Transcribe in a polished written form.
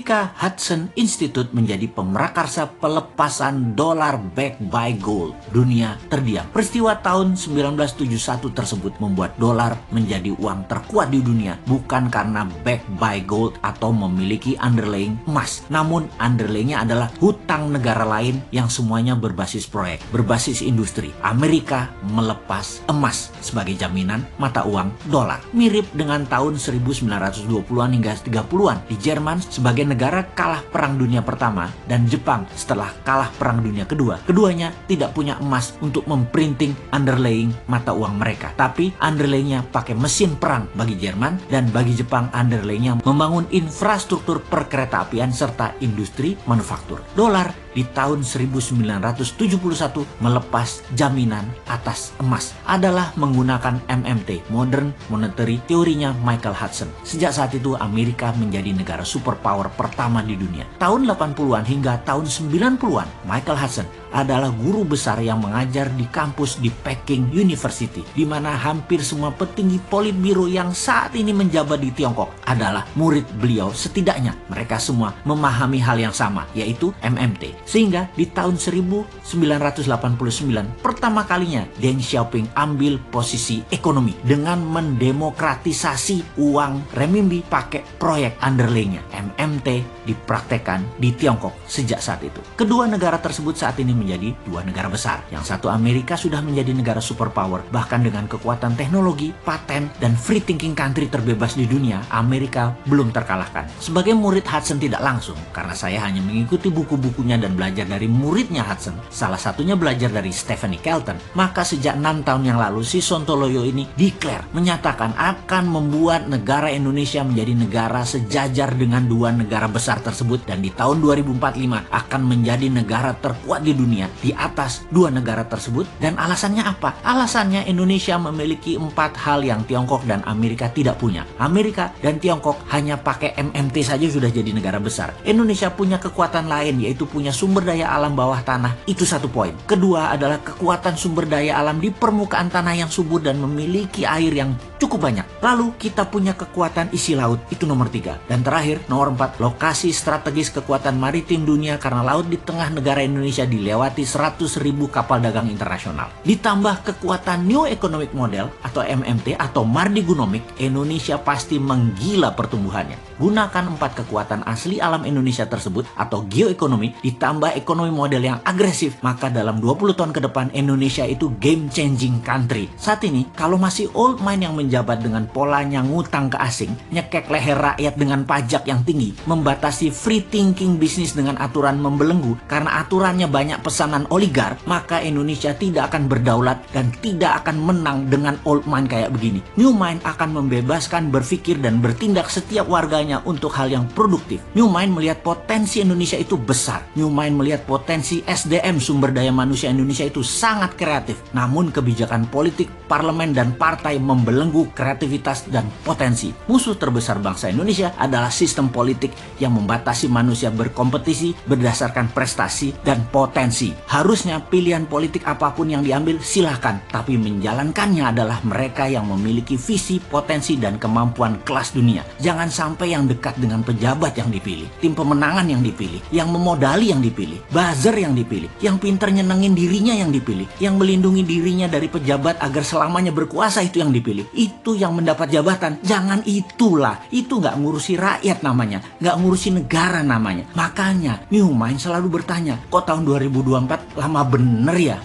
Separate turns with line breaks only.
Amerika Hudson Institute menjadi pemrakarsa pelepasan dolar backed by gold. Dunia terdiam. Peristiwa tahun 1971 tersebut membuat dolar menjadi uang terkuat di dunia, bukan karena backed by gold atau memiliki underlying emas. Namun underlyingnya adalah hutang negara lain yang semuanya berbasis proyek, berbasis industri. Amerika melepas emas sebagai jaminan mata uang dolar. Mirip dengan tahun 1920-an hingga 30-an di Jerman sebagai negara kalah Perang Dunia Pertama dan Jepang setelah kalah Perang Dunia Kedua. Keduanya tidak punya emas untuk memprinting underlying mata uang mereka. Tapi underlyingnya pakai mesin perang bagi Jerman, dan bagi Jepang underlyingnya membangun infrastruktur perkeretaapian serta industri manufaktur. Dolar di tahun 1971 melepas jaminan atas emas adalah menggunakan MMT, Modern Monetary teorinya Michael Hudson. Sejak saat itu Amerika menjadi negara superpower pertama di dunia. Tahun 80-an hingga tahun 90-an, Michael Hudson adalah guru besar yang mengajar di kampus di Peking University, di mana hampir semua petinggi politbiro yang saat ini menjabat di Tiongkok adalah murid beliau. Setidaknya mereka semua memahami hal yang sama, yaitu MMT. Sehingga di tahun 1989 pertama kalinya Deng Xiaoping ambil posisi ekonomi dengan mendemokratisasi uang renminbi pakai proyek underlyingnya. MMT dipraktekkan di Tiongkok sejak saat itu. Kedua negara tersebut saat ini menjadi dua negara besar. Yang satu, Amerika, sudah menjadi negara superpower, bahkan dengan kekuatan teknologi, paten, dan free thinking country terbebas di dunia. Amerika belum terkalahkan. Sebagai murid Hudson tidak langsung, karena saya hanya mengikuti buku-bukunya dan belajar dari muridnya Hudson, salah satunya belajar dari Stephanie Kelton, maka sejak 6 tahun yang lalu si Sontoloyo ini menyatakan akan membuat negara Indonesia menjadi negara sejajar dengan dua negara besar tersebut, dan di tahun 2045 akan menjadi negara terkuat di dunia di atas dua negara tersebut. Dan alasannya apa? Alasannya Indonesia memiliki 4 hal yang Tiongkok dan Amerika tidak punya. Amerika dan Tiongkok hanya pakai MMT saja sudah jadi negara besar. Indonesia punya kekuatan lain, yaitu punya sumber daya alam bawah tanah. Itu satu poin. Kedua adalah kekuatan sumber daya alam di permukaan tanah yang subur dan memiliki air yang cukup banyak. Lalu kita punya kekuatan isi laut, itu nomor 3. Dan terakhir, nomor 4, lokasi strategis kekuatan maritim dunia, karena laut di tengah negara Indonesia dilewati 100.000 kapal dagang internasional. Ditambah kekuatan New Economic Model atau MMT atau Mardigonomic, Indonesia pasti menggila pertumbuhannya. Gunakan 4 kekuatan asli alam Indonesia tersebut atau geoekonomi ditambah ekonomi model yang agresif, maka dalam 20 tahun ke depan Indonesia itu game changing country. Saat ini kalau masih old mind yang menjabat dengan polanya ngutang ke asing, nyekek leher rakyat dengan pajak yang tinggi, membatasi free thinking bisnis dengan aturan membelenggu karena aturannya banyak pesanan oligar, maka Indonesia tidak akan berdaulat dan tidak akan menang dengan old mind kayak begini. New mind akan membebaskan berpikir dan bertindak setiap warganya untuk hal yang produktif. New mind melihat potensi Indonesia itu besar. New mind melihat potensi SDM, sumber daya manusia Indonesia itu sangat kreatif. Namun kebijakan politik, parlemen, dan partai membelenggu kreativitas dan potensi. Musuh terbesar bangsa Indonesia adalah sistem politik yang membatasi manusia berkompetisi berdasarkan prestasi dan potensi. Harusnya pilihan politik apapun yang diambil silahkan, tapi menjalankannya adalah mereka yang memiliki visi, potensi, dan kemampuan kelas dunia. Jangan sampai yang dekat dengan pejabat yang dipilih, tim pemenangan yang dipilih, yang memodali yang dipilih, buzzer yang dipilih, yang pinter nyenengin dirinya yang dipilih, yang melindungi dirinya dari pejabat agar selamanya berkuasa itu yang dipilih. Itu yang mendapat jabatan. Jangan itulah. Itu nggak ngurusi rakyat namanya, nggak ngurusi negara namanya. Makanya New Mind selalu bertanya, kok tahun 2024 lama bener ya?